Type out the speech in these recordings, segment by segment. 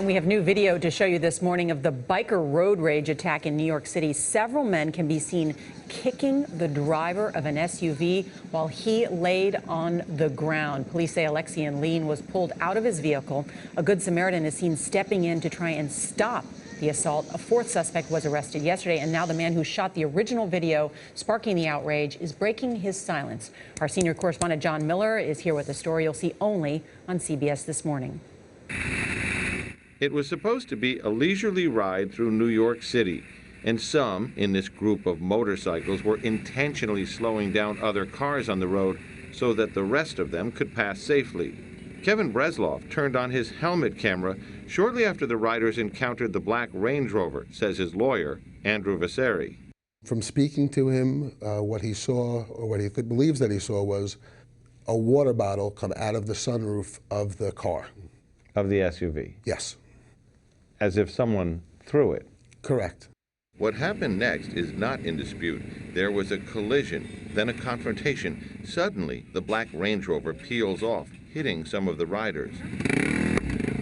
We have new video to show you this morning of the biker road rage attack in New York City. Several men can be seen kicking the driver of an SUV while he laid on the ground. Police say Alexian Lean was pulled out of his vehicle. A Good Samaritan is seen stepping in to try and stop the assault. A fourth suspect was arrested yesterday, and now the man who shot the original video sparking the outrage is breaking his silence. Our senior correspondent John Miller is here with a story you'll see only on CBS This Morning. It was supposed to be a leisurely ride through New York City, and some in this group of motorcycles were intentionally slowing down other cars on the road so that the rest of them could pass safely. Kevin Bresloff turned on his helmet camera shortly after the riders encountered the black Range Rover, says his lawyer, Andrew Vasari. From speaking to him, what he saw, or what he believes that he saw, was a water bottle come out of the sunroof of the car. Of the SUV? Yes. As if someone threw it? Correct. What happened next is not in dispute. There was a collision, then a confrontation. Suddenly, the black Range Rover peels off, hitting some of the riders.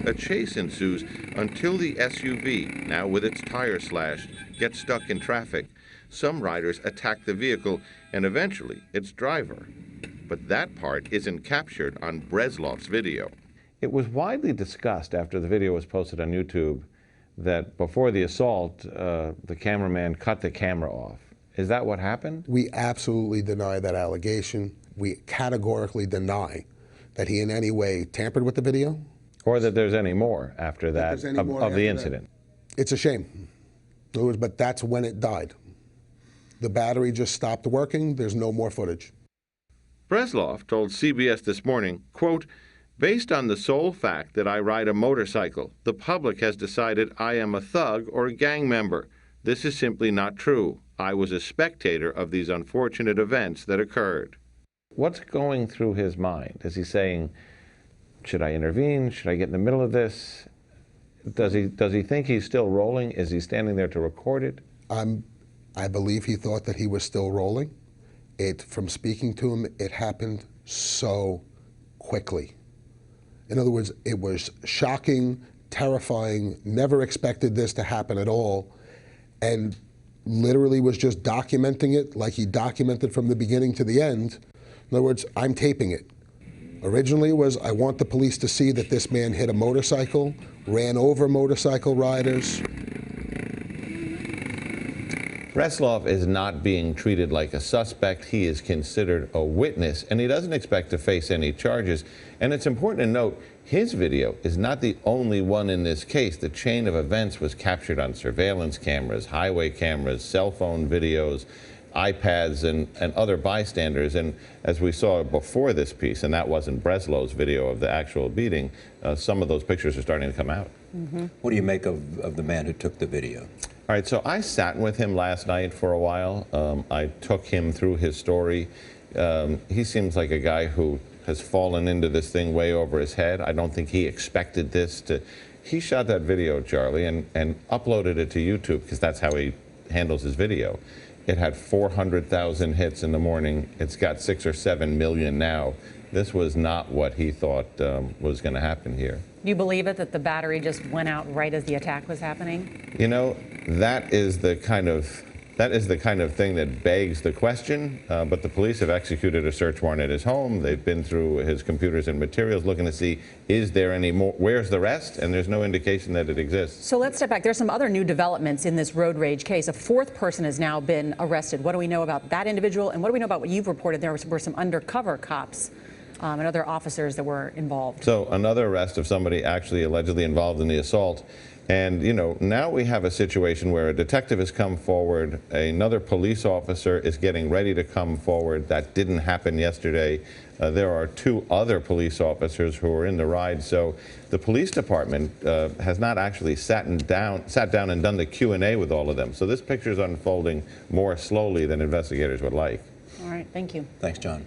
A chase ensues until the SUV, now with its tire slashed, gets stuck in traffic. Some riders attack the vehicle and eventually its driver. But that part isn't captured on Bresloff's video. It was widely discussed after the video was posted on YouTube that before the assault, the cameraman cut the camera off. Is that what happened? We absolutely deny that allegation. We categorically deny that he in any way tampered with the video. Or that there's any more after that of the incident. It's a shame. But that's when it died. The battery just stopped working. There's no more footage. Bresloff told CBS This Morning, quote, "Based on the sole fact that I ride a motorcycle, the public has decided I am a thug or a gang member. This is simply not true. I was a spectator of these unfortunate events that occurred." What's going through his mind? Is he saying, should I intervene? Should I get in the middle of this? Does he think he's still rolling? Is he standing there to record it? I believe he thought that he was still rolling. From speaking to him, it happened so quickly. In other words, it was shocking, terrifying, never expected this to happen at all, and literally was just documenting it like he documented from the beginning to the end. In other words, I'm taping it. Originally it was, I want the police to see that this man hit a motorcycle, ran over motorcycle riders. Bresloff is not being treated like a suspect. He is considered a witness, and he doesn't expect to face any charges. And it's important to note, his video is not the only one in this case. The chain of events was captured on surveillance cameras, highway cameras, cell phone videos, iPads, and other bystanders. And as we saw before this piece, and that wasn't Bresloff's video of the actual beating, some of those pictures are starting to come out. Mm-hmm. What do you make of the man who took the video? All right, so I sat with him last night for a while. I took him through his story. He seems like a guy who has fallen into this thing way over his head. I don't think he expected this to. He shot that video, Charlie, and uploaded it to YouTube because that's how he handles his video. It had 400,000 hits in the morning. It's got 6 or 7 million now. This was not what he thought was going to happen here. Do you believe it that the battery just went out right as the attack was happening? You know, that is the kind of thing that begs the question. But the police have executed a search warrant at his home. They've been through his computers and materials looking to see, is there any more? Where's the rest? And there's no indication that it exists. So let's step back. There's some other new developments in this road rage case. A fourth person has now been arrested. What do we know about that individual? And what do we know about what you've reported? There were some undercover cops and other officers that were involved. So another arrest of somebody actually allegedly involved in the assault. And, you know, now we have a situation where a detective has come forward, another police officer is getting ready to come forward. That didn't happen yesterday. There are 2 other police officers who are in the ride. So the police department has not actually sat down and done the Q&A with all of them. So this picture is unfolding more slowly than investigators would like. All right, thank you. Thanks, John.